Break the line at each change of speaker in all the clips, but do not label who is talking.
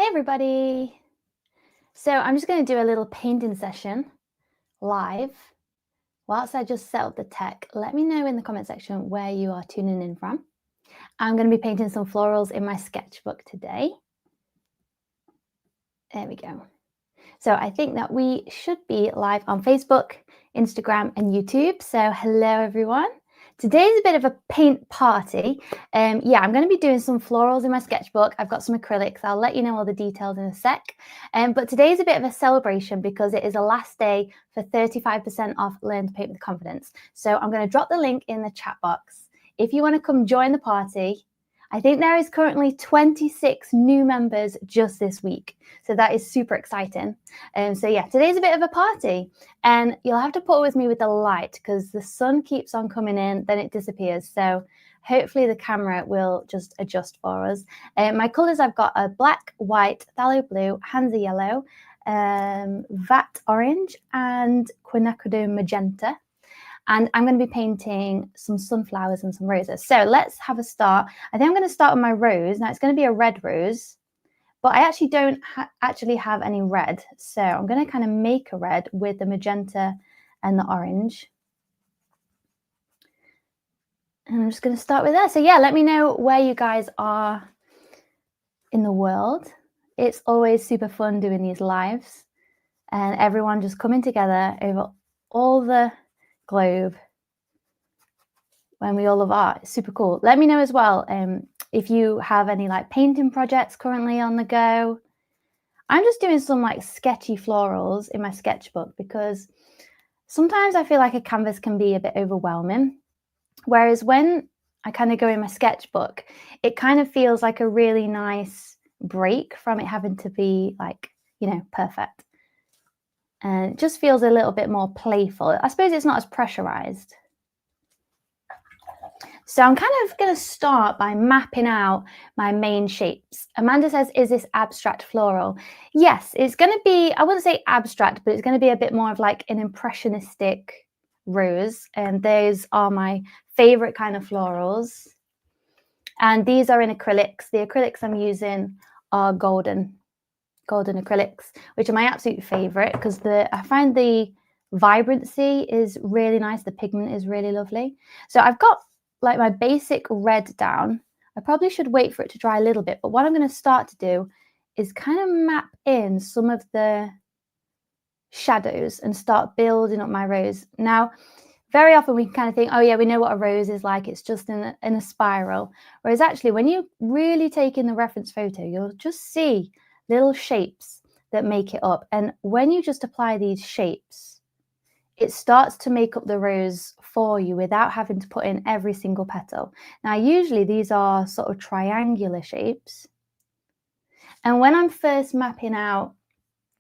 Hey everybody! So I'm just going to do a little painting session live whilst I just set up the tech. Let me know in the comment section where you are tuning in from. I'm going to be painting some florals in my sketchbook today. There we go. So I think that we should be live on Facebook, Instagram and YouTube. So hello everyone. Today's a bit of a paint party. Yeah, I'm going to be doing some florals in my sketchbook. I've got some acrylics. I'll let you know all the details in a sec. But today's a bit of a celebration because it is the last day for 35% off Learn to Paint with Confidence. So I'm going to drop the link in the chat box. If you want to come join the party, I think there is currently 26 new members just this week. So that is super exciting. So yeah, today's a bit of a party and you'll have to put with me with the light because the sun keeps on coming in, then it disappears. So hopefully the camera will just adjust for us. My colours, I've got a black, white, phthalo blue, Hansa yellow, vat orange and quinacridone magenta. And I'm going to be painting some sunflowers and some roses. So let's have a start. I think I'm going to start with my rose. Now it's going to be a red rose, but I actually don't actually have any red. So I'm going to kind of make a red with the magenta and the orange. And I'm just going to start with that. So yeah, let me know where you guys are in the world. It's always super fun doing these lives and everyone just coming together over all the globe when we all love art. It's super cool. Let me know as well if you have any like painting projects currently on the go. I'm just doing some like sketchy florals in my sketchbook because sometimes I feel like a canvas can be a bit overwhelming, whereas when I kind of go in my sketchbook, it kind of feels like a really nice break from it having to be like, you know, perfect. And it just feels a little bit more playful. I suppose it's not as pressurized. So I'm kind of going to start by mapping out my main shapes. Amanda says, is this abstract floral? Yes, it's going to be, I wouldn't say abstract, but it's going to be a bit more of like an impressionistic rose. And those are my favorite kind of florals. And these are in acrylics. The acrylics I'm using are golden acrylics, which are my absolute favorite because I find the vibrancy is really nice. The pigment is really lovely. So I've got like my basic red down. I probably should wait for it to dry a little bit, but what I'm going to start to do is kind of map in some of the shadows and start building up my rose. Now, very often we kind of think, oh yeah, we know what a rose is like. It's just in a spiral. Whereas actually, when you really take in the reference photo, you'll just see little shapes that make it up. And when you just apply these shapes, it starts to make up the rose for you without having to put in every single petal. Now, usually these are sort of triangular shapes. And when I'm first mapping out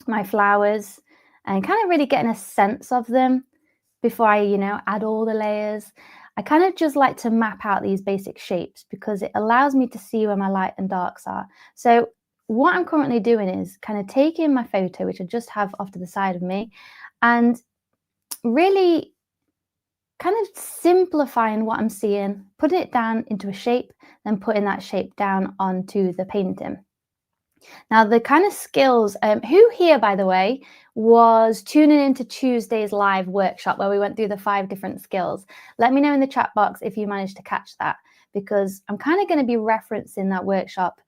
my flowers and kind of really getting a sense of them before I, you know, add all the layers, I kind of just like to map out these basic shapes because it allows me to see where my light and darks are. So what I'm currently doing is kind of taking my photo, which I just have off to the side of me, and really kind of simplifying what I'm seeing, putting it down into a shape, then putting that shape down onto the painting. Now, the kind of skills, who here, by the way, was tuning into Tuesday's live workshop where we went through the 5 different skills? Let me know in the chat box if you managed to catch that, because I'm kind of going to be referencing that workshop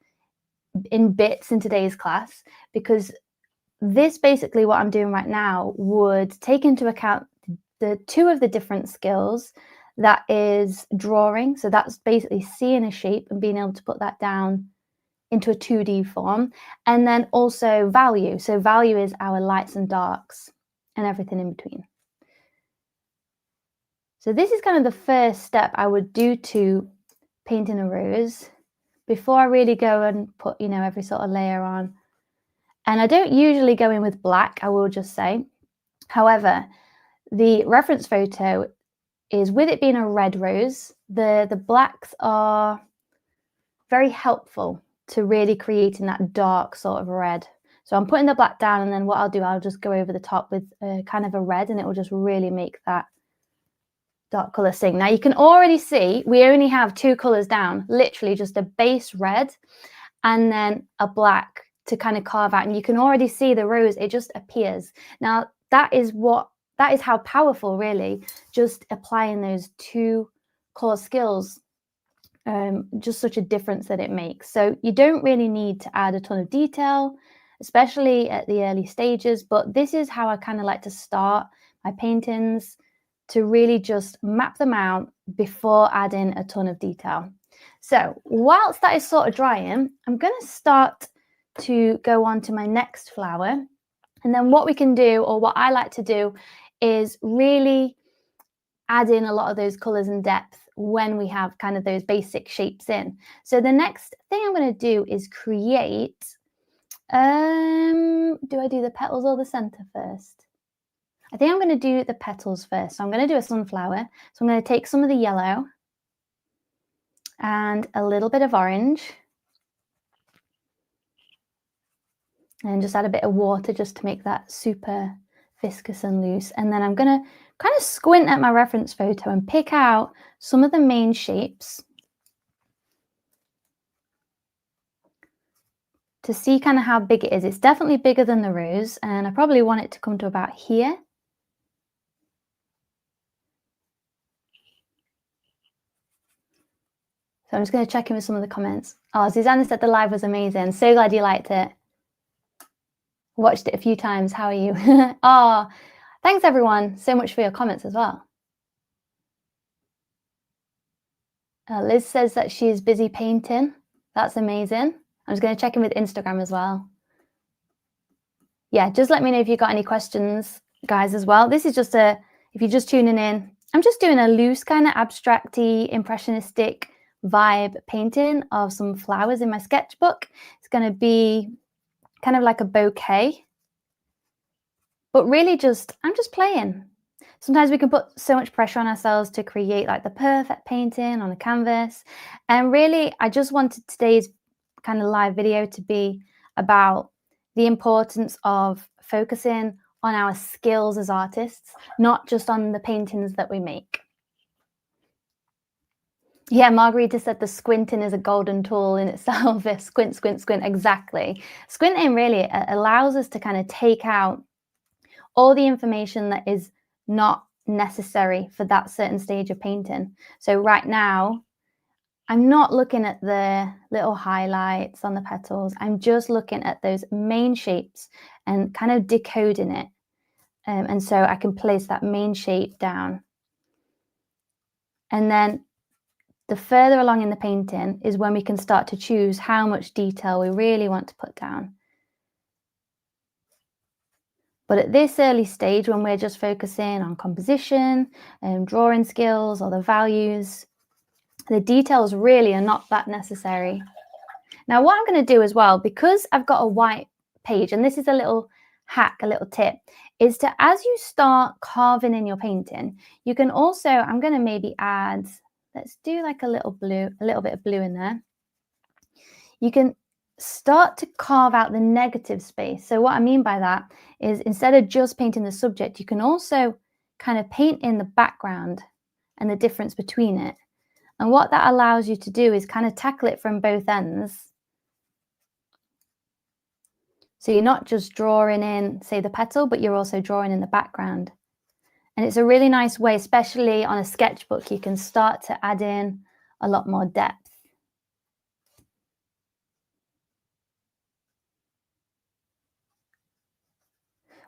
in bits in today's class, because this basically what I'm doing right now would take into account the 2 of the different skills. That is drawing. So that's basically seeing a shape and being able to put that down into a 2D form. And then also value. So value is our lights and darks and everything in between. So this is kind of the first step I would do to painting a rose before I really go and put, you know, every sort of layer on. And I don't usually go in with black, I will just say. However, the reference photo is, with it being a red rose, the blacks are very helpful to really creating that dark sort of red. So I'm putting the black down, and then what I'll do, I'll just go over the top with kind of a red, and it will just really make that dark color sing. Now you can already see we only have 2 colors down, literally just a base red and then a black to kind of carve out, and you can already see the rose, it just appears. Now that is how powerful, really, just applying those two core skills, just such a difference that it makes. So you don't really need to add a ton of detail, especially at the early stages, but this is how I kind of like to start my paintings, to really just map them out before adding a ton of detail. So whilst that is sort of drying, I'm going to start to go on to my next flower. And then what we can do, or what I like to do, is really add in a lot of those colors and depth when we have kind of those basic shapes in. So the next thing I'm going to do is create, do I do the petals or the center first? I think I'm going to do the petals first. So I'm going to do a sunflower. So I'm going to take some of the yellow and a little bit of orange, and just add a bit of water just to make that super viscous and loose. And then I'm going to kind of squint at my reference photo and pick out some of the main shapes to see kind of how big it is. It's definitely bigger than the rose, and I probably want it to come to about here. So I'm just going to check in with some of the comments. Oh, Susanna said the live was amazing. So glad you liked it. Watched it a few times. How are you? Oh, thanks everyone so much for your comments as well. Liz says that she's busy painting. That's amazing. I'm just going to check in with Instagram as well. Yeah, just let me know if you've got any questions, guys, as well. This is just if you're just tuning in, I'm just doing a loose kind of abstract-y, impressionistic vibe painting of some flowers in my sketchbook. It's going to be kind of like a bouquet, but really I'm just playing. Sometimes we can put so much pressure on ourselves to create like the perfect painting on a canvas. And really, I just wanted today's kind of live video to be about the importance of focusing on our skills as artists, not just on the paintings that we make. Yeah, Margarita said the squinting is a golden tool in itself. Squint, squint, squint, exactly. Squinting really allows us to kind of take out all the information that is not necessary for that certain stage of painting. So right now, I'm not looking at the little highlights on the petals. I'm just looking at those main shapes and kind of decoding it. And so I can place that main shape down. And then the further along in the painting is when we can start to choose how much detail we really want to put down. But at this early stage, when we're just focusing on composition and drawing skills or the values, the details really are not that necessary. Now, what I'm going to do as well, because I've got a white page, and this is a little hack, a little tip, is to, as you start carving in your painting, you can also, I'm going to maybe add, let's do like a little blue, a little bit of blue in there. You can start to carve out the negative space. So what I mean by that is, instead of just painting the subject, you can also kind of paint in the background and the difference between it. And what that allows you to do is kind of tackle it from both ends. So you're not just drawing in, say, the petal, but you're also drawing in the background. And it's a really nice way, especially on a sketchbook, you can start to add in a lot more depth.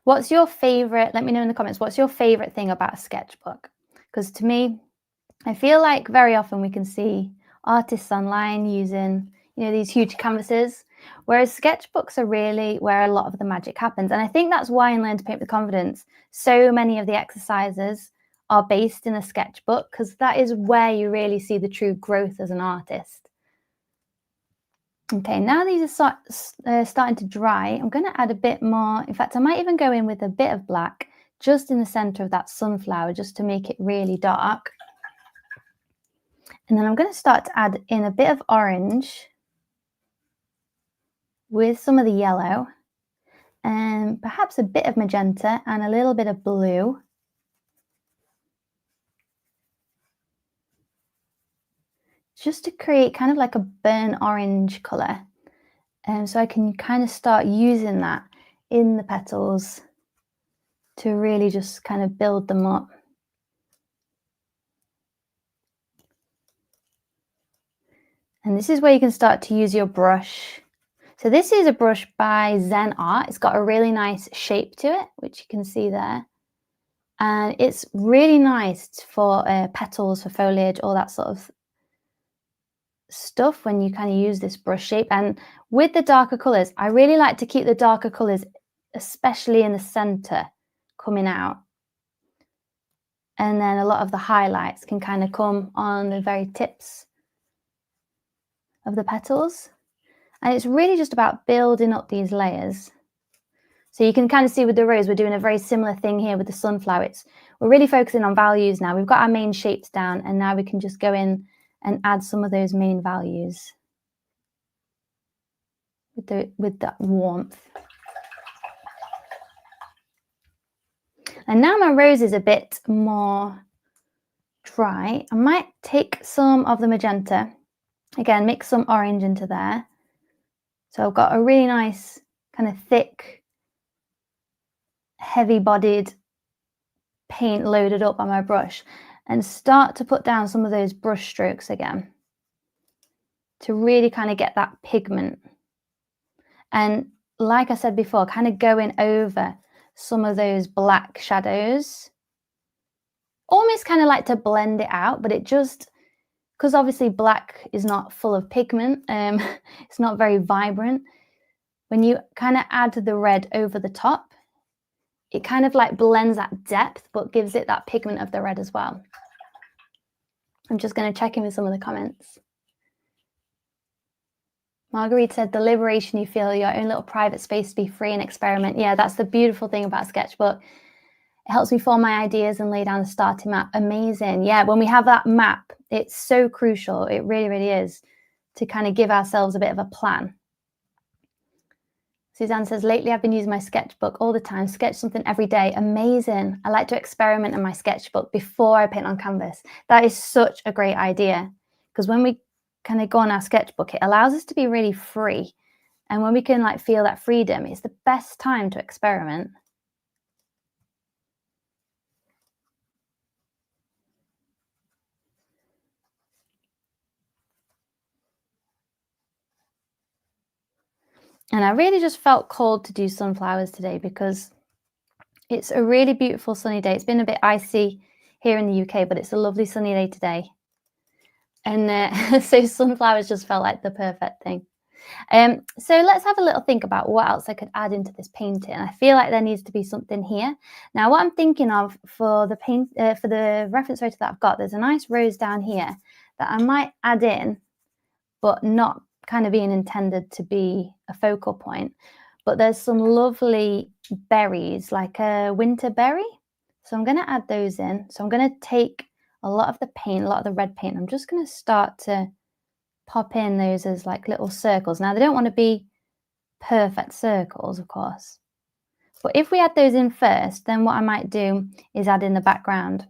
What's your favorite? Let me know in the comments. What's your favorite thing about a sketchbook? Because to me, I feel like very often we can see artists online using, these huge canvases, whereas sketchbooks are really where a lot of the magic happens. And I think that's why in Learn to Paint with Confidence, so many of the exercises are based in a sketchbook, because that is where you really see the true growth as an artist. Okay, now these are starting to dry. I'm going to add a bit more. In fact, I might even go in with a bit of black just in the center of that sunflower, just to make it really dark. And then I'm going to start to add in a bit of orange with some of the yellow, and perhaps a bit of magenta and a little bit of blue. Just to create kind of like a burnt orange color. So I can kind of start using that in the petals to really just kind of build them up. And this is where you can start to use your brush. So this is a brush by Zen Art. It's got a really nice shape to it, which you can see there. And it's really nice for petals, for foliage, all that sort of stuff when you kind of use this brush shape. And with the darker colors, I really like to keep the darker colors, especially in the center, coming out. And then a lot of the highlights can kind of come on the very tips of the petals. And it's really just about building up these layers. So you can kind of see with the rose, we're doing a very similar thing here with the sunflower. We're really focusing on values now. We've got our main shapes down, and now we can just go in and add some of those main values with that warmth. And now my rose is a bit more dry. I might take some of the magenta, again, mix some orange into there. So I've got a really nice kind of thick, heavy-bodied paint loaded up on my brush, and start to put down some of those brush strokes again to really kind of get that pigment. And like I said before, kind of going over some of those black shadows, almost kind of like to blend it out, but it just, because obviously black is not full of pigment, it's not very vibrant. When you kind of add the red over the top, it kind of like blends that depth, but gives it that pigment of the red as well. I'm just going to check in with some of the comments. Marguerite said, the liberation you feel, your own little private space to be free and experiment. Yeah, that's the beautiful thing about a sketchbook. It helps me form my ideas and lay down a starting map. Amazing. Yeah, when we have that map, it's so crucial. It really, really is, to kind of give ourselves a bit of a plan. Suzanne says, lately I've been using my sketchbook all the time, sketch something every day. Amazing. I like to experiment in my sketchbook before I paint on canvas. That is such a great idea, because when we kind of go on our sketchbook, it allows us to be really free. And when we can like feel that freedom, it's the best time to experiment. And I really just felt called to do sunflowers today because it's a really beautiful sunny day. It's been a bit icy here in the UK, but it's a lovely sunny day today. And so sunflowers just felt like the perfect thing. So let's have a little think about what else I could add into this painting. I feel like there needs to be something here. Now, what I'm thinking of for the reference photo that I've got, there's a nice rose down here that I might add in, but not kind of being intended to be a focal point. But there's some lovely berries, like a winter berry. So I'm going to add those in. So I'm going to take a lot of the paint, a lot of the red paint. I'm just going to start to pop in those as like little circles. Now, they don't want to be perfect circles, of course. But if we add those in first, then what I might do is add in the background.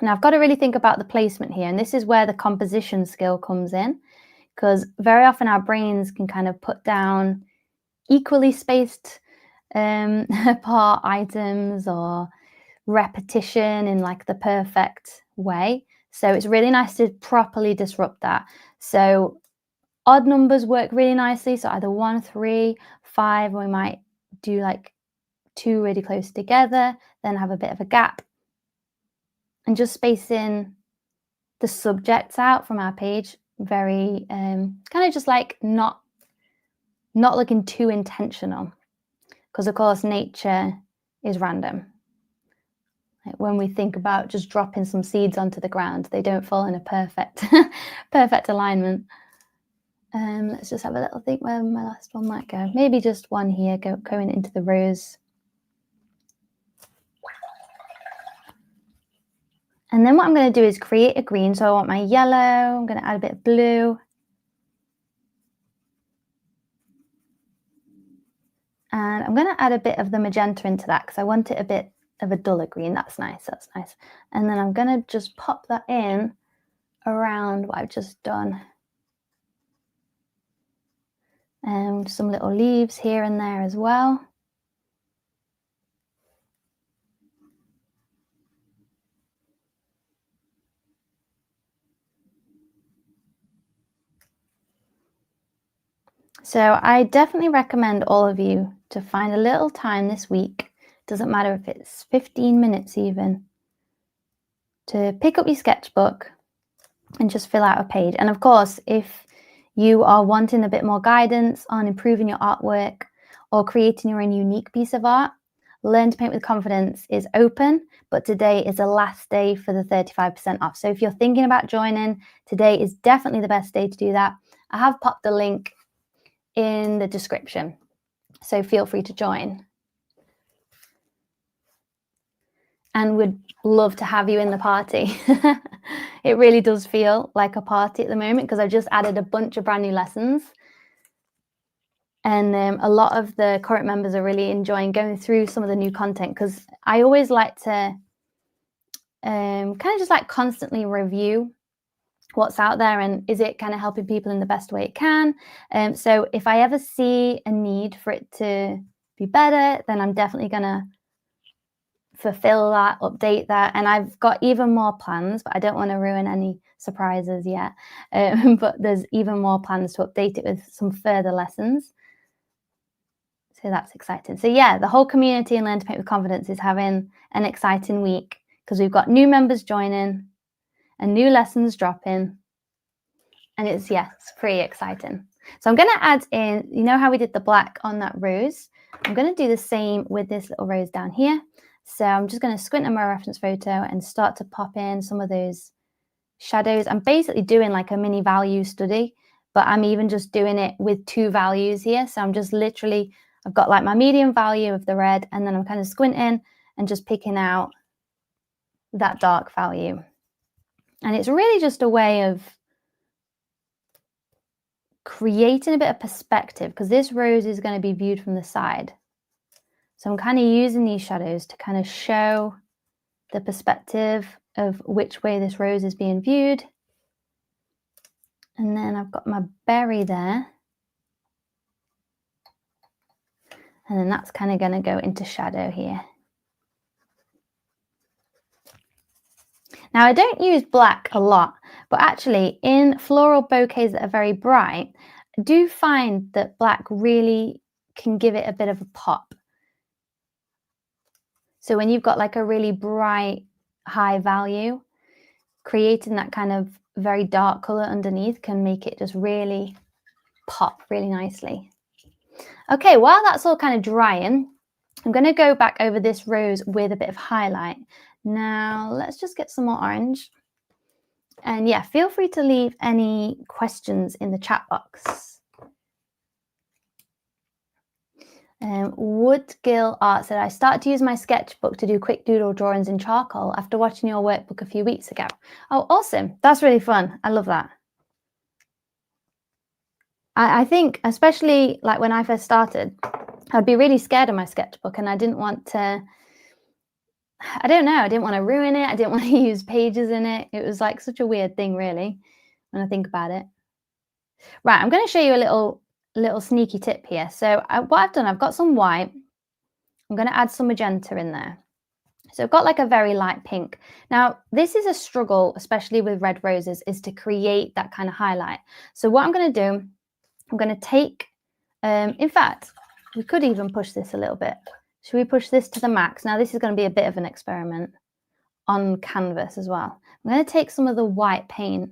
Now, I've got to really think about the placement here. And this is where the composition skill comes in, because very often our brains can kind of put down equally spaced part items or repetition in like the perfect way. So it's really nice to properly disrupt that. So odd numbers work really nicely. So either 1, 3, 5, we might do like 2 really close together, then have a bit of a gap, and just spacing the subjects out from our page very kind of just like not looking too intentional, because of course nature is random. Like when we think about just dropping some seeds onto the ground, they don't fall in a perfect perfect alignment. Let's just have a little think where my last one might go. Maybe just one here going into the rose. And then what I'm going to do is create a green. So I want my yellow, I'm going to add a bit of blue. And I'm going to add a bit of the magenta into that because I want it a bit of a duller green. That's nice, that's nice. And then I'm going to just pop that in around what I've just done. Some little leaves here and there as well. So I definitely recommend all of you to find a little time this week, doesn't matter if it's 15 minutes even, to pick up your sketchbook and just fill out a page. And of course, if you are wanting a bit more guidance on improving your artwork or creating your own unique piece of art, Learn to Paint with Confidence is open, but today is the last day for the 35% off. So if you're thinking about joining, today is definitely the best day to do that. I have popped the link in the description, so feel free to join. And would love to have you in the party. It really does feel like a party at the moment because I've just added a bunch of brand new lessons. And a lot of the current members are really enjoying going through some of the new content because I always like to kind of just like constantly review what's out there and is it kind of helping people in the best way it can. So if I ever see a need for it to be better, then I'm definitely going to fulfill that, update that. And I've got even more plans, but I don't want to ruin any surprises yet. But there's even more plans to update it with some further lessons. So that's exciting. So yeah, the whole community in Learn to Paint with Confidence is having an exciting week because we've got new members joining and new lessons dropping. And it's pretty exciting. So I'm going to add in, you know how we did the black on that rose? I'm going to do the same with this little rose down here. So I'm just going to squint at my reference photo and start to pop in some of those shadows. I'm basically doing like a mini value study, but I'm even just doing it with 2 values here. So I'm just literally, I've got like my medium value of the red, and then I'm kind of squinting and just picking out that dark value. And it's really just a way of creating a bit of perspective because this rose is going to be viewed from the side. So I'm kind of using these shadows to kind of show the perspective of which way this rose is being viewed. And then I've got my berry there. And then that's kind of going to go into shadow here. Now I don't use black a lot, but actually in floral bouquets that are very bright, I do find that black really can give it a bit of a pop. So when you've got like a really bright, high value, creating that kind of very dark color underneath can make it just really pop really nicely. Okay, while that's all kind of drying, I'm going to go back over this rose with a bit of highlight. Now let's just get some more orange. And yeah, feel free to leave any questions in the chat box. Woodgill Art said, I started to use my sketchbook to do quick doodle drawings in charcoal after watching your workbook a few weeks ago. Oh, awesome. That's really fun. I love that. I think, especially like when I first started, I'd be really scared of my sketchbook and I didn't want to, I don't know, I didn't want to ruin it. I didn't want to use pages in it. It was like such a weird thing, really, when I think about it. Right, I'm going to show you a little sneaky tip here. So what I've done, I've got some white. I'm going to add some magenta in there. So I've got like a very light pink. Now, this is a struggle, especially with red roses, is to create that kind of highlight. So what I'm going to do, I'm going to take, in fact, we could even push this a little bit. Should we push this to the max? Now, this is going to be a bit of an experiment on canvas as well. I'm going to take some of the white paint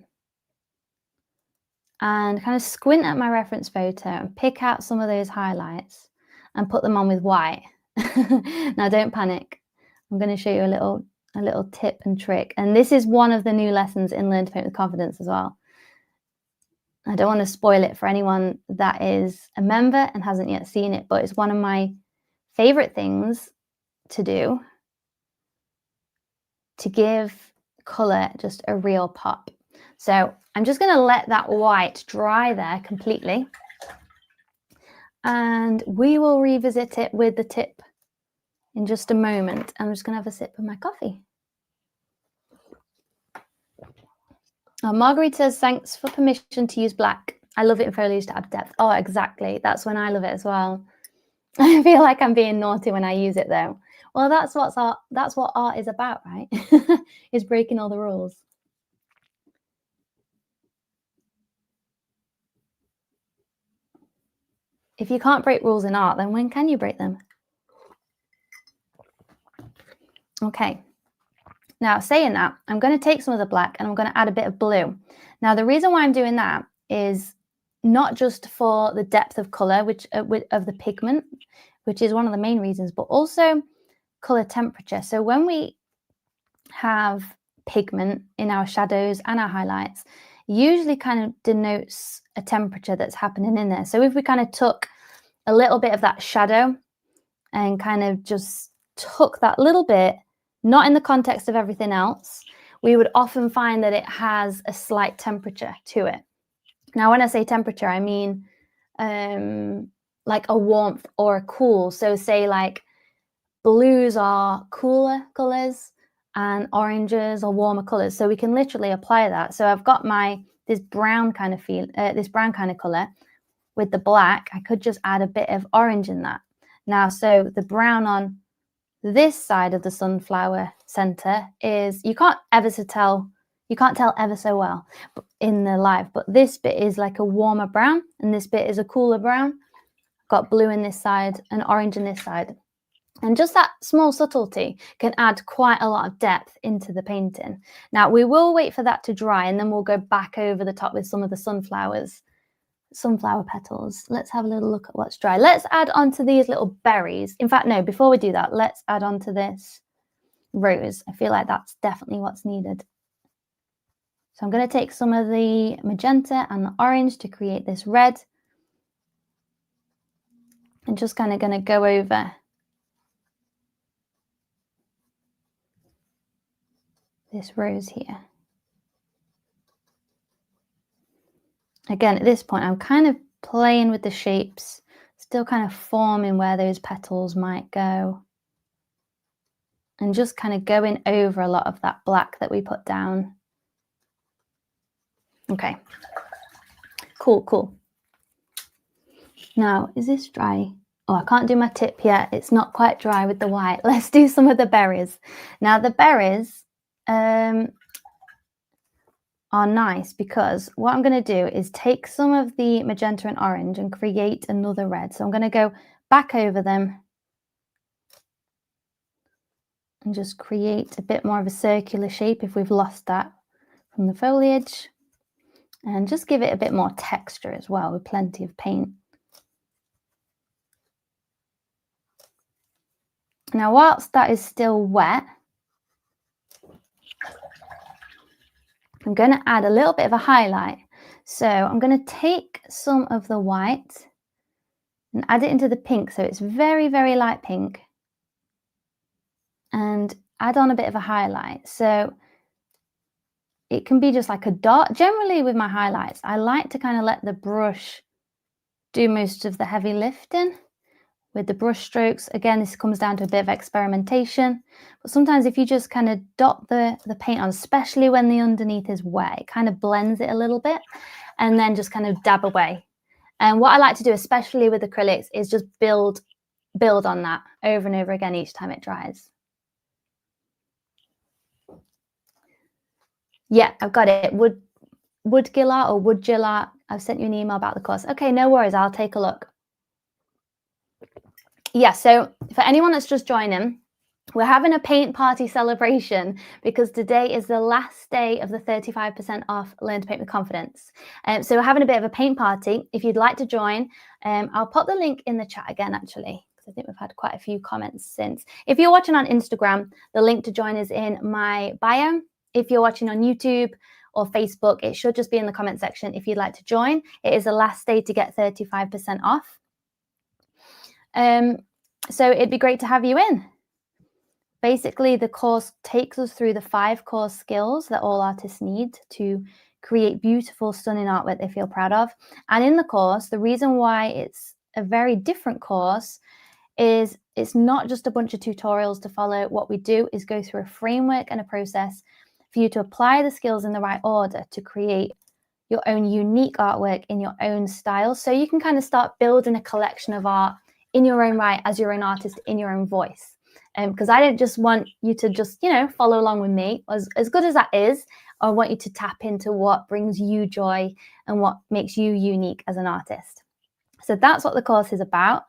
and kind of squint at my reference photo and pick out some of those highlights and put them on with white. Now, don't panic. I'm going to show you a little tip and trick. And this is one of the new lessons in Learn to Paint with Confidence as well. I don't want to spoil it for anyone that is a member and hasn't yet seen it, but it's one of my favorite things to do to give color just a real pop. So I'm just going to let that white dry there completely. And we will revisit it with the tip in just a moment. I'm just going to have a sip of my coffee. Marguerite says, thanks for permission to use black. I love it in foliage to add depth. Oh, exactly. That's when I love it as well. I feel like I'm being naughty when I use it though. Well, that's what art is about, right? Is breaking all the rules. If you can't break rules in art, then when can you break them? Okay. Now, saying that, I'm going to take some of the black and I'm going to add a bit of blue. Now, the reason why I'm doing that is not just for the depth of color, which of the pigment, which is one of the main reasons, but also color temperature. So when we have pigment in our shadows and our highlights, usually kind of denotes a temperature that's happening in there. So if we kind of took a little bit of that shadow and kind of just took that little bit, not in the context of everything else, we would often find that it has a slight temperature to it. Now, when I say temperature, I mean like a warmth or a cool. So say like blues are cooler colors and oranges are warmer colors. So we can literally apply that. So I've got this brown kind of color with the black. I could just add a bit of orange in that. Now, so the brown on this side of the sunflower center is, you can't tell ever so well in the live, but this bit is like a warmer brown and this bit is a cooler brown. Got blue in this side and orange in this side. And just that small subtlety can add quite a lot of depth into the painting. Now, we will wait for that to dry and then we'll go back over the top with some of the sunflower petals. Let's have a little look at what's dry. Let's add onto these little berries. In fact, no, before we do that, let's add onto this rose. I feel like that's definitely what's needed. So I'm going to take some of the magenta and the orange to create this red. And just kind of going to go over this rose here. Again, at this point, I'm kind of playing with the shapes, still kind of forming where those petals might go. And just kind of going over a lot of that black that we put down. Okay, cool. Now, is this dry? Oh, I can't do my tip yet. It's not quite dry with the white. Let's do some of the berries. Now, the berries are nice because what I'm going to do is take some of the magenta and orange and create another red. So I'm going to go back over them and just create a bit more of a circular shape if we've lost that from the foliage. And just give it a bit more texture as well with plenty of paint. Now, whilst that is still wet, I'm going to add a little bit of a highlight. So I'm going to take some of the white and add it into the pink. So it's very, very light pink. And add on a bit of a highlight. So it can be just like a dot. Generally with my highlights, I like to kind of let the brush do most of the heavy lifting with the brush strokes. Again, this comes down to a bit of experimentation. But sometimes if you just kind of dot the paint on, especially when the underneath is wet, it kind of blends it a little bit and then just kind of dab away. And what I like to do, especially with acrylics, is just build on that over and over again each time it dries. Yeah, I've got it. Woodgilla or Woodgilla. I've sent you an email about the course. Okay, no worries. I'll take a look. Yeah, so for anyone that's just joining, we're having a paint party celebration because today is the last day of the 35% off Learn to Paint with Confidence. So we're having a bit of a paint party. If you'd like to join, I'll pop the link in the chat again, actually, because I think we've had quite a few comments since. If you're watching on Instagram, the link to join is in my bio. If you're watching on YouTube or Facebook, it should just be in the comment section if you'd like to join. It is the last day to get 35% off. So it'd be great to have you in. Basically, the course takes us through the 5 core skills that all artists need to create beautiful, stunning artwork they feel proud of. And in the course, the reason why it's a very different course is it's not just a bunch of tutorials to follow. What we do is go through a framework and a process for you to apply the skills in the right order to create your own unique artwork in your own style. So you can kind of start building a collection of art in your own right as your own artist in your own voice. Because I don't just want you to just, follow along with me. As good as that is, I want you to tap into what brings you joy and what makes you unique as an artist. So that's what the course is about.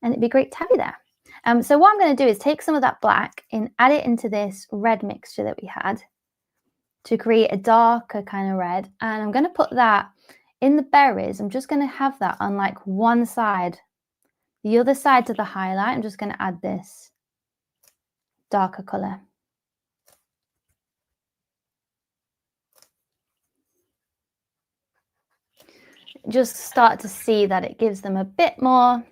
And it'd be great to have you there. So what I'm going to do is take some of that black and add it into this red mixture that we had to create a darker kind of red. And I'm going to put that in the berries. I'm just going to have that on like one side. The other side to the highlight, I'm just going to add this darker colour. Just start to see that it gives them a bit more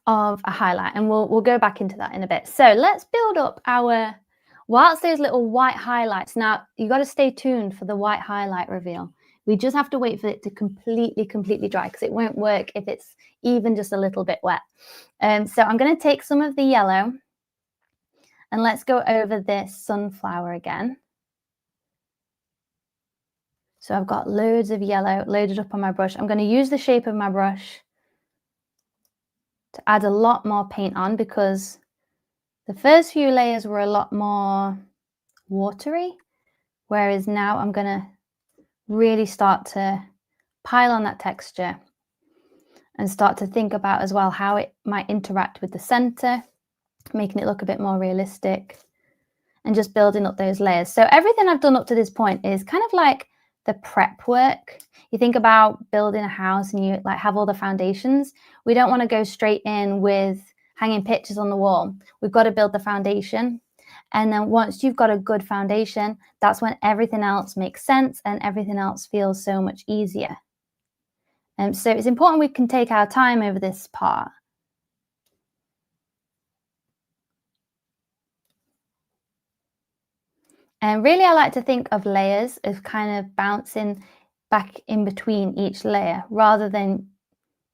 of a highlight, and we'll go back into that in a bit. So let's build up our, whilst those little white highlights. Now you got to stay tuned for the white highlight reveal. We just have to wait for it to completely dry, because it won't work if it's even just a little bit wet. So I'm going to take some of the yellow and let's go over this sunflower again. So I've got loads of yellow loaded up on my brush. I'm going to use the shape of my brush to add a lot more paint on, because the first few layers were a lot more watery, whereas now I'm going to really start to pile on that texture and start to think about as well how it might interact with the center, making it look a bit more realistic, and just building up those layers. So everything I've done up to this point is kind of like the prep work. You think about building a house and you like have all the foundations. We don't want to go straight in with hanging pictures on the wall. We've got to build the foundation. And then once you've got a good foundation, that's when everything else makes sense and everything else feels so much easier. So it's important we can take our time over this part. And really, I like to think of layers as kind of bouncing back in between each layer, rather than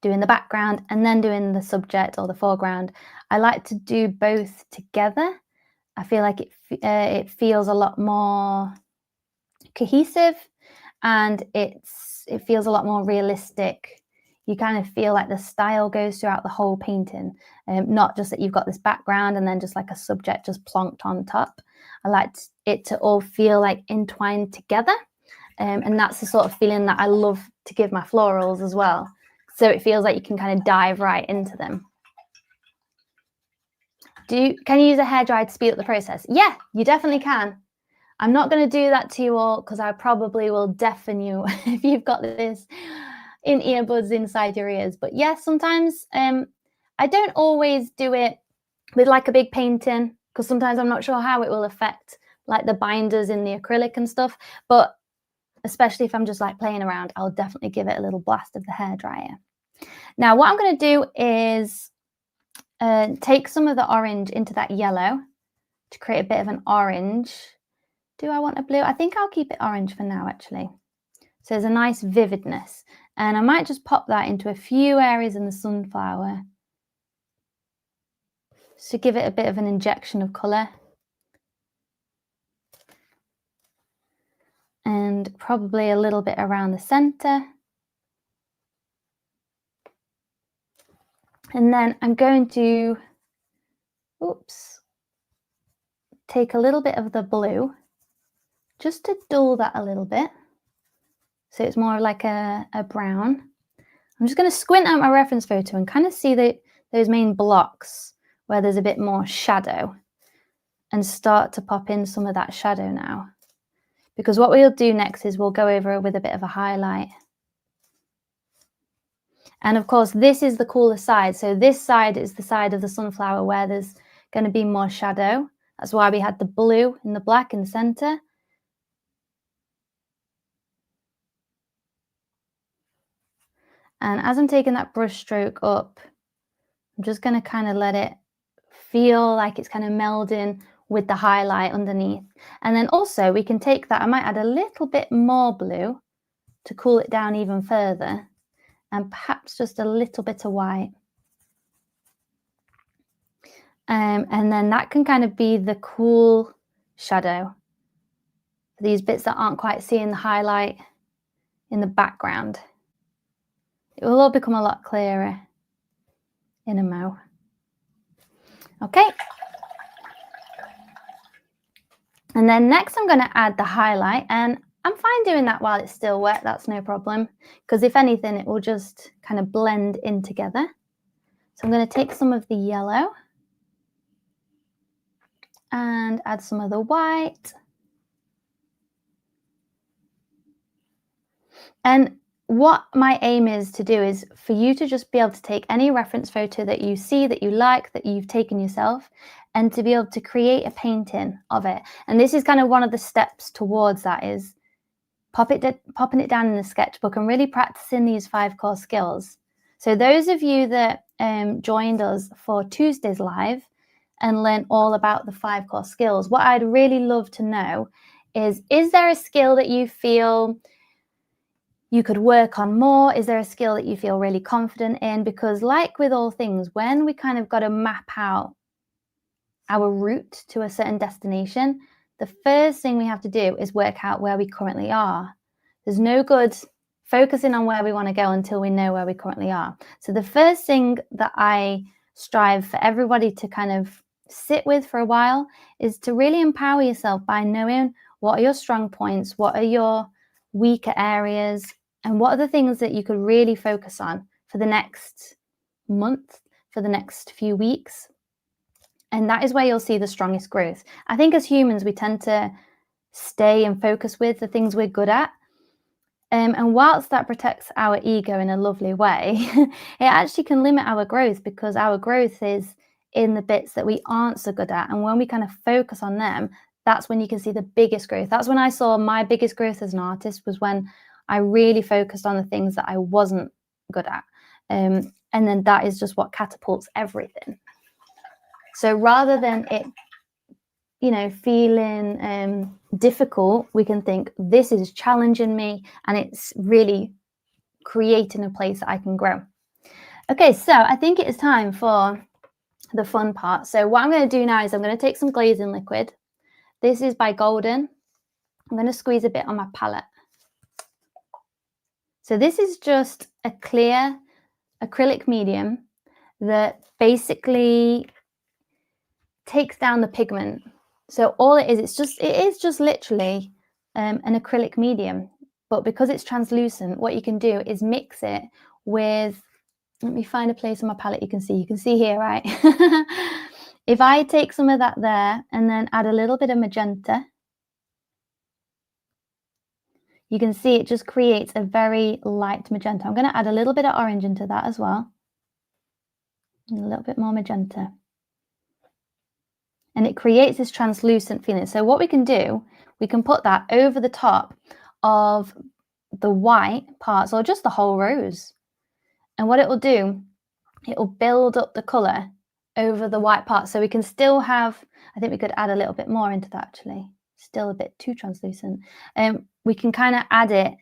doing the background and then doing the subject or the foreground. I like to do both together. I feel like it feels a lot more cohesive, and it feels a lot more realistic. You kind of feel like the style goes throughout the whole painting, not just that you've got this background and then just like a subject just plonked on top. I like it to all feel like entwined together, and that's the sort of feeling that I love to give my florals as well. So it feels like you can kind of dive right into them. Can you use a hairdryer to speed up the process? Yeah, you definitely can. I'm not going to do that to you all, because I probably will deafen you if you've got this in earbuds inside your ears. But yes, sometimes I don't always do it with like a big painting, because sometimes I'm not sure how it will affect like the binders in the acrylic and stuff. But especially if I'm just like playing around, I'll definitely give it a little blast of the hairdryer. Now what I'm going to do is take some of the orange into that yellow to create a bit of an orange. Do I want a blue? I think I'll keep it orange for now, actually. So there's a nice vividness. And I might just pop that into a few areas in the sunflower to give it a bit of an injection of colour. And probably a little bit around the centre. And then I'm going to, take a little bit of the blue, just to dull that a little bit. So it's more like a brown. I'm just going to squint out my reference photo and kind of see those main blocks where there's a bit more shadow, and start to pop in some of that shadow now. Because what we'll do next is we'll go over it with a bit of a highlight. And of course, this is the cooler side. So this side is the side of the sunflower where there's going to be more shadow. That's why we had the blue and the black in the center. And as I'm taking that brush stroke up, I'm just going to kind of let it feel like it's kind of melding with the highlight underneath. And then also we can take that, I might add a little bit more blue to cool it down even further, and perhaps just a little bit of white. And then that can kind of be the cool shadow. These bits that aren't quite seeing the highlight. in the background. It will all become a lot clearer in a mo. Okay. And then next I'm going to add the highlight, and I'm fine doing that while it's still wet. That's no problem, because if anything, it will just kind of blend in together. So I'm going to take some of the yellow and add some of the white. And what my aim is to do is for you to just be able to take any reference photo that you see, that you like, that you've taken yourself, and to be able to create a painting of it. And this is kind of one of the steps towards that, is popping it down in the sketchbook and really practicing these 5 core skills. So those of you that joined us for Tuesday's live and learned all about the 5 core skills, what I'd really love to know is there a skill that you feel you could work on more? Is there a skill that you feel really confident in? Because like with all things, when we kind of got to map out our route to a certain destination, the first thing we have to do is work out where we currently are. There's no good focusing on where we want to go until we know where we currently are. So the first thing that I strive for everybody to kind of sit with for a while is to really empower yourself by knowing what are your strong points, what are your weaker areas, and what are the things that you could really focus on for the next month, for the next few weeks. And that is where you'll see the strongest growth. I think as humans, we tend to stay and focus with the things we're good at. And whilst that protects our ego in a lovely way, it actually can limit our growth, because our growth is in the bits that we aren't so good at. And when we kind of focus on them, that's when you can see the biggest growth. That's when I saw my biggest growth as an artist, was when I really focused on the things that I wasn't good at. And then that is just what catapults everything. So rather than it, feeling difficult, we can think, this is challenging me and it's really creating a place that I can grow. Okay, so I think it is time for the fun part. So what I'm going to do now is I'm going to take some glazing liquid. This is by Golden. I'm going to squeeze a bit on my palette. So this is just a clear acrylic medium that basically takes down the pigment. So all it is just literally an acrylic medium, but because it's translucent, what you can do is mix it with, let me find a place on my palette you can see here, right? If I take some of that there and then add a little bit of magenta, you can see it just creates a very light magenta. I'm going to add a little bit of orange into that as well. And a little bit more magenta. And it creates this translucent feeling. So what we can do, we can put that over the top of the white parts, or just the whole rose. And what it will do, it will build up the colour over the white parts. So we can still have, I think we could add a little bit more into that actually. Still a bit too translucent. We can kind of add it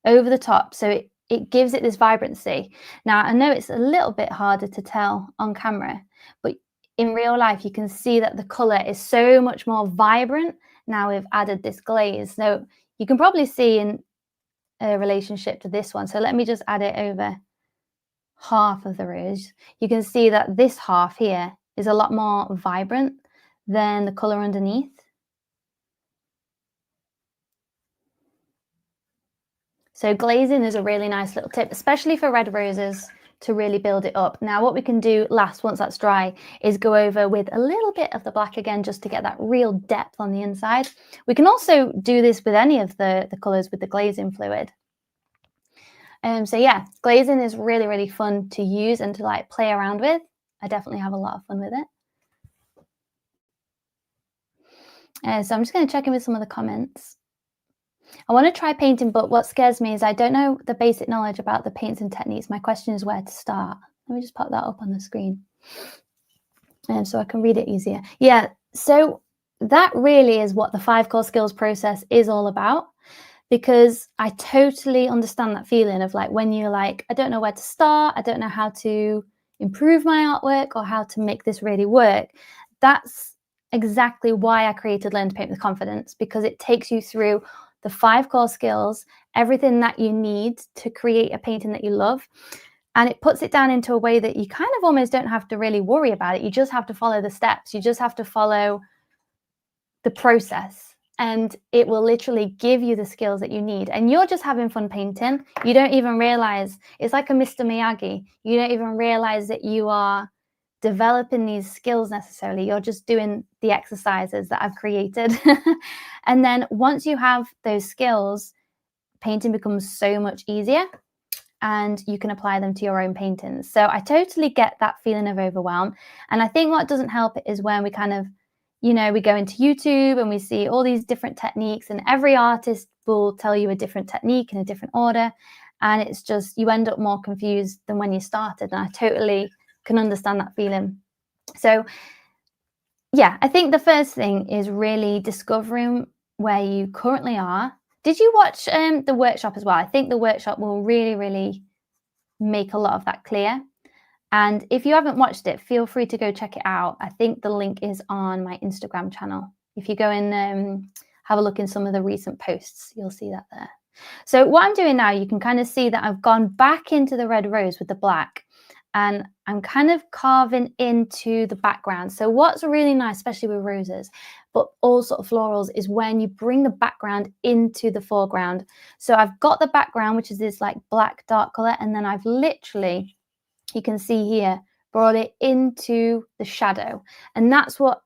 over the top, so it gives it this vibrancy. Now, I know it's a little bit harder to tell on camera, but in real life, you can see that the colour is so much more vibrant now we've added this glaze. So you can probably see in a relationship to this one. So let me just add it over half of the rose. You can see that this half here is a lot more vibrant than the colour underneath. So glazing is a really nice little tip, especially for red roses, to really build it up. Now, what we can do last, once that's dry, is go over with a little bit of the black again, just to get that real depth on the inside. We can also do this with any of the colours with the glazing fluid. So yeah, glazing is really, really fun to use and to like play around with. I definitely have a lot of fun with it. So I'm just going to check in with some of the comments. I want to try painting, but what scares me is I don't know the basic knowledge about the paints and techniques. My question is where to start. Let me just pop that up on the screen so I can read it easier. Yeah, so that really is what the 5 core skills process is all about, because I totally understand that feeling of like when you're like, I don't know where to start. I don't know how to improve my artwork or how to make this really work. That's exactly why I created Learn to Paint with Confidence, because it takes you through the 5 core skills, everything that you need to create a painting that you love. And it puts it down into a way that you kind of almost don't have to really worry about it. You just have to follow the steps. You just have to follow the process, and it will literally give you the skills that you need. And you're just having fun painting. You don't even realize, it's like a Mr. Miyagi. You don't even realize that you are developing these skills necessarily. You're just doing the exercises that I've created. And then once you have those skills, painting becomes so much easier, and you can apply them to your own paintings. So I totally get that feeling of overwhelm. And I think what doesn't help is when we kind of, we go into YouTube and we see all these different techniques, and every artist will tell you a different technique in a different order. And it's just, you end up more confused than when you started. And I totally can understand that feeling. So yeah, I think the first thing is really discovering where you currently are. Did you watch the workshop as well? I think the workshop will really, really make a lot of that clear. And if you haven't watched it, feel free to go check it out. I think the link is on my Instagram channel. If you go and have a look in some of the recent posts, you'll see that there. So what I'm doing now, you can kind of see that I've gone back into the red rose with the black, and I'm kind of carving into the background. So what's really nice, especially with roses, but all sort of florals, is when you bring the background into the foreground. So I've got the background, which is this like black dark color, and then I've literally, you can see here, brought it into the shadow. And that's what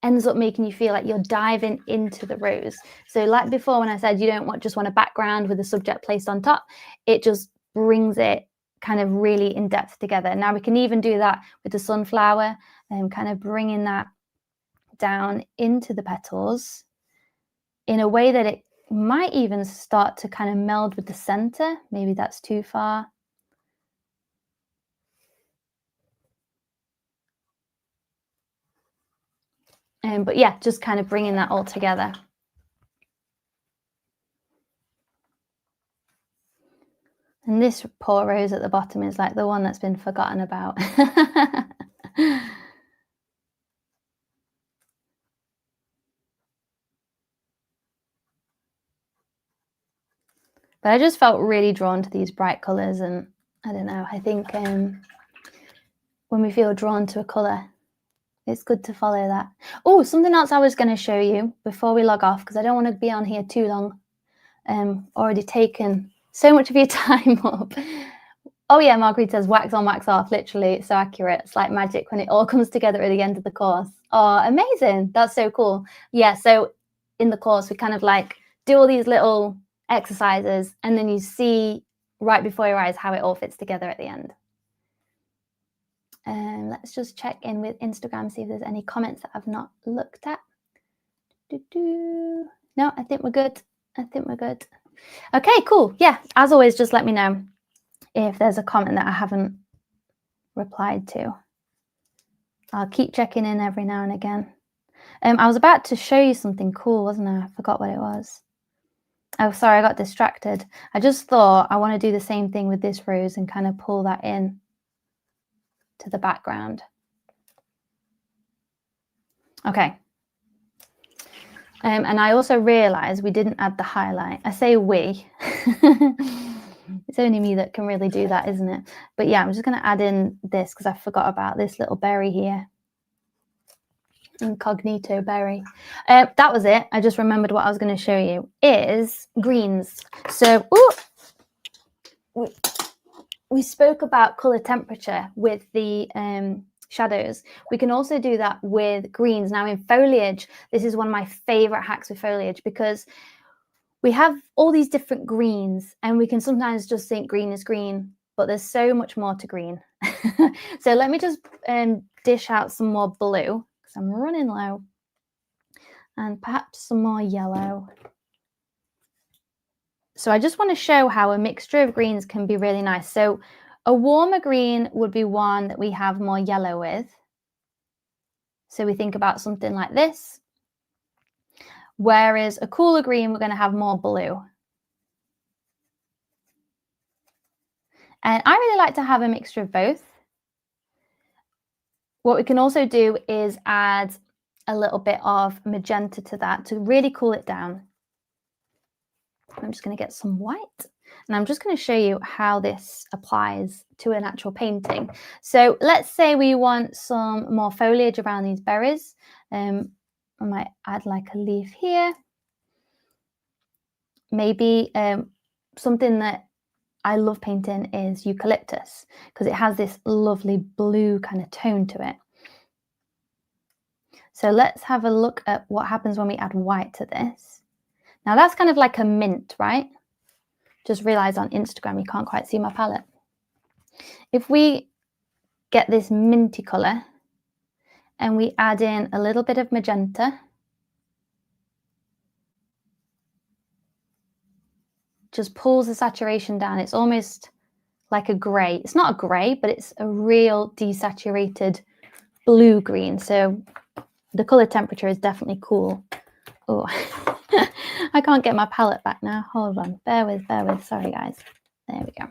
ends up making you feel like you're diving into the rose. So like before, when I said you don't just want a background with a subject placed on top, it just brings it kind of really in depth together. Now we can even do that with the sunflower, and kind of bringing that down into the petals in a way that it might even start to kind of meld with the center. Maybe that's too far. But yeah, just kind of bringing that all together. And this poor rose at the bottom is like the one that's been forgotten about. But I just felt really drawn to these bright colors, and I don't know, I think when we feel drawn to a color, it's good to follow that. Oh, something else I was going to show you before we log off, because I don't want to be on here too long. Already taken so much of your time up. Oh yeah, Marguerite says wax on, wax off. Literally, it's so accurate. It's like magic when it all comes together at the end of the course. Oh, amazing. That's so cool. Yeah, so in the course, we kind of like do all these little exercises, and then you see right before your eyes how it all fits together at the end. Let's just check in with Instagram, see if there's any comments that I've not looked at. No, I think we're good. I think we're good. Okay, cool. Yeah, as always, just let me know if there's a comment that I haven't replied to. I'll keep checking in every now and again. I was about to show you something cool, wasn't I? I forgot what it was. Oh, sorry, I got distracted. I just thought I want to do the same thing with this rose and kind of pull that in to the background. Okay. And I also realized we didn't add the highlight. I say we. It's only me that can really do that, isn't it? But yeah, I'm just going to add in this because I forgot about this little berry here. Incognito berry. That was it. I just remembered what I was going to show you is greens. So we spoke about color temperature with the shadows. We can also do that with greens. Now in foliage, this is one of my favorite hacks with foliage, because we have all these different greens and we can sometimes just think green is green, but there's so much more to green. So let me just dish out some more blue because I'm running low, and perhaps some more yellow. So I just want to show how a mixture of greens can be really nice. So a warmer green would be one that we have more yellow with. So we think about something like this. Whereas a cooler green, we're going to have more blue. And I really like to have a mixture of both. What we can also do is add a little bit of magenta to that to really cool it down. I'm just going to get some white, and I'm just going to show you how this applies to an actual painting. So let's say we want some more foliage around these berries. I might add like a leaf here. Maybe something that I love painting is eucalyptus, because it has this lovely blue kind of tone to it. So let's have a look at what happens when we add white to this. Now that's kind of like a mint, right? Just realized on Instagram you can't quite see my palette. If we get this minty color and we add in a little bit of magenta, just pulls the saturation down. It's almost like a grey. It's not a grey, but it's a real desaturated blue green. So the color temperature is definitely cool. Oh, I can't get my palette back now. Hold on, bear with. Sorry guys. There we go.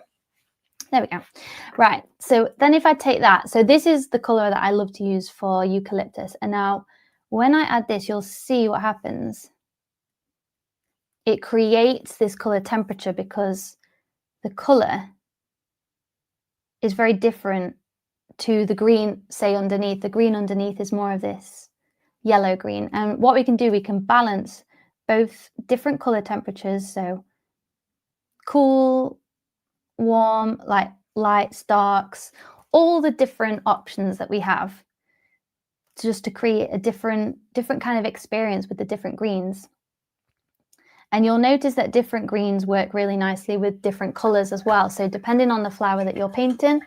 There we go. Right, so then if I take that, so this is the color that I love to use for eucalyptus. And now when I add this, you'll see what happens. It creates this color temperature because the color is very different to the green, say, underneath. The green underneath is more of this yellow green. And what we can do, we can balance both different color temperatures. So cool, warm, like lights, darks, all the different options that we have just to create a different kind of experience with the different greens. And you'll notice that different greens work really nicely with different colors as well. So depending on the flower that you're painting,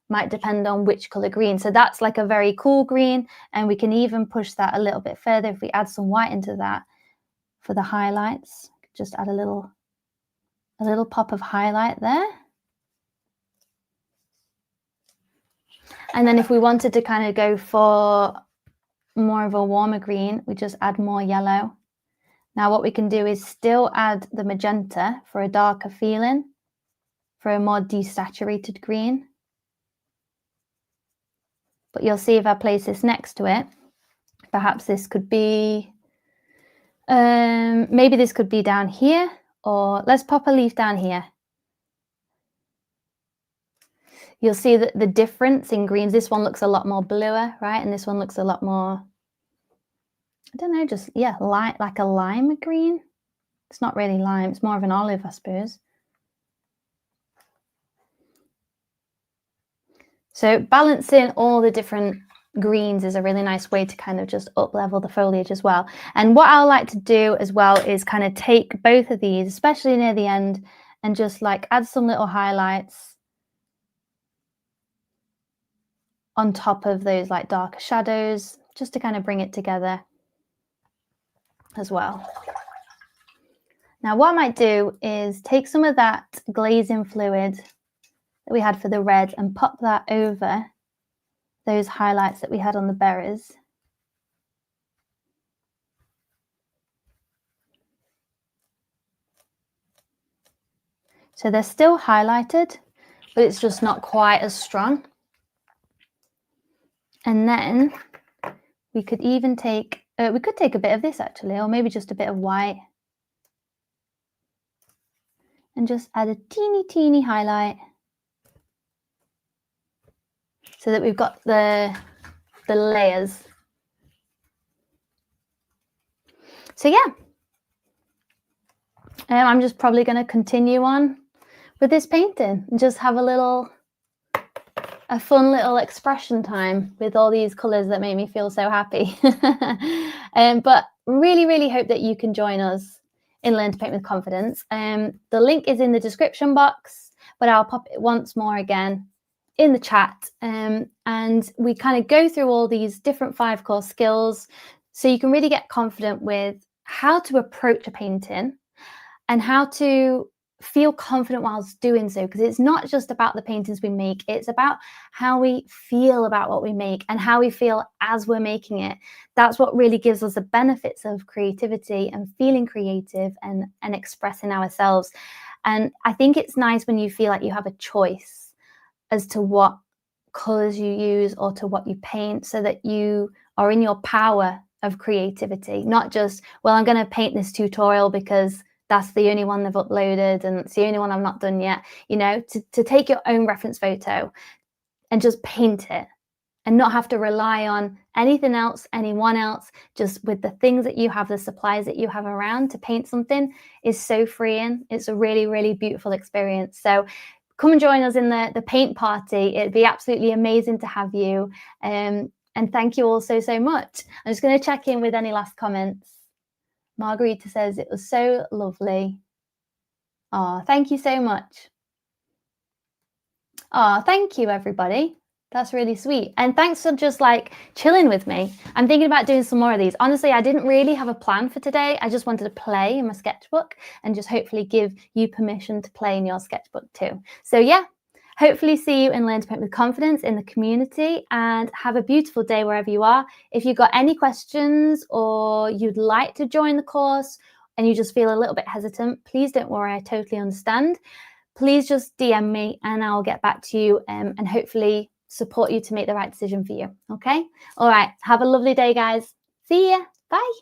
might depend on which color green. So that's like a very cool green, and we can even push that a little bit further if we add some white into that for the highlights. Just add a little pop of highlight there. And then if we wanted to kind of go for more of a warmer green, we just add more yellow. Now what we can do is still add the magenta for a darker feeling, for a more desaturated green. But you'll see if I place this next to it, perhaps this could be, maybe this could be down here, or let's pop a leaf down here. You'll see that the difference in greens, this one looks a lot more bluer, right? And this one looks a lot more, I don't know, just, yeah, light, like a lime green. It's not really lime, it's more of an olive, I suppose. So balancing all the different greens is a really nice way to kind of just up level the foliage as well. And what I like to do as well is kind of take both of these, especially near the end, and just like add some little highlights on top of those like darker shadows, just to kind of bring it together as well. Now what I might do is take some of that glazing fluid that we had for the red and pop that over those highlights that we had on the berries. So they're still highlighted, but it's just not quite as strong. And then we could even take, we could take a bit of this actually, or maybe just a bit of white. And just add a teeny highlight, so that we've got the layers. So yeah, I'm just probably going to continue on with this painting and just have a fun little expression time with all these colors that make me feel so happy. But really hope that you can join us in Learn to Paint with Confidence. The link is in the description box, but I'll pop it once more again in the chat, and we kind of go through all these different 5 core skills so you can really get confident with how to approach a painting and how to feel confident whilst doing so, because it's not just about the paintings we make, it's about how we feel about what we make and how we feel as we're making it. That's what really gives us the benefits of creativity and feeling creative and expressing ourselves. And I think it's nice when you feel like you have a choice as to what colors you use or to what you paint, so that you are in your power of creativity, not just, well, I'm going to paint this tutorial because that's the only one they've uploaded and it's the only one I've not done yet. You know, to take your own reference photo and just paint it and not have to rely on anything else, anyone else, just with the things that you have, the supplies that you have around to paint something is so freeing. It's a really, really beautiful experience. So come and join us in the paint party. It'd be absolutely amazing to have you. And thank you all so, so much. I'm just going to check in with any last comments. Margarita says it was so lovely. Oh, thank you so much. Oh, thank you, everybody. That's really sweet. And thanks for just like chilling with me. I'm thinking about doing some more of these. Honestly, I didn't really have a plan for today. I just wanted to play in my sketchbook and just hopefully give you permission to play in your sketchbook too. So yeah, hopefully see you and Learn to Paint with Confidence in the community, and have a beautiful day wherever you are. If you've got any questions or you'd like to join the course and you just feel a little bit hesitant, please don't worry. I totally understand. Please just DM me and I'll get back to you and hopefully support you to make the right decision for you. Okay? All right. Have a lovely day, guys. See ya. Bye.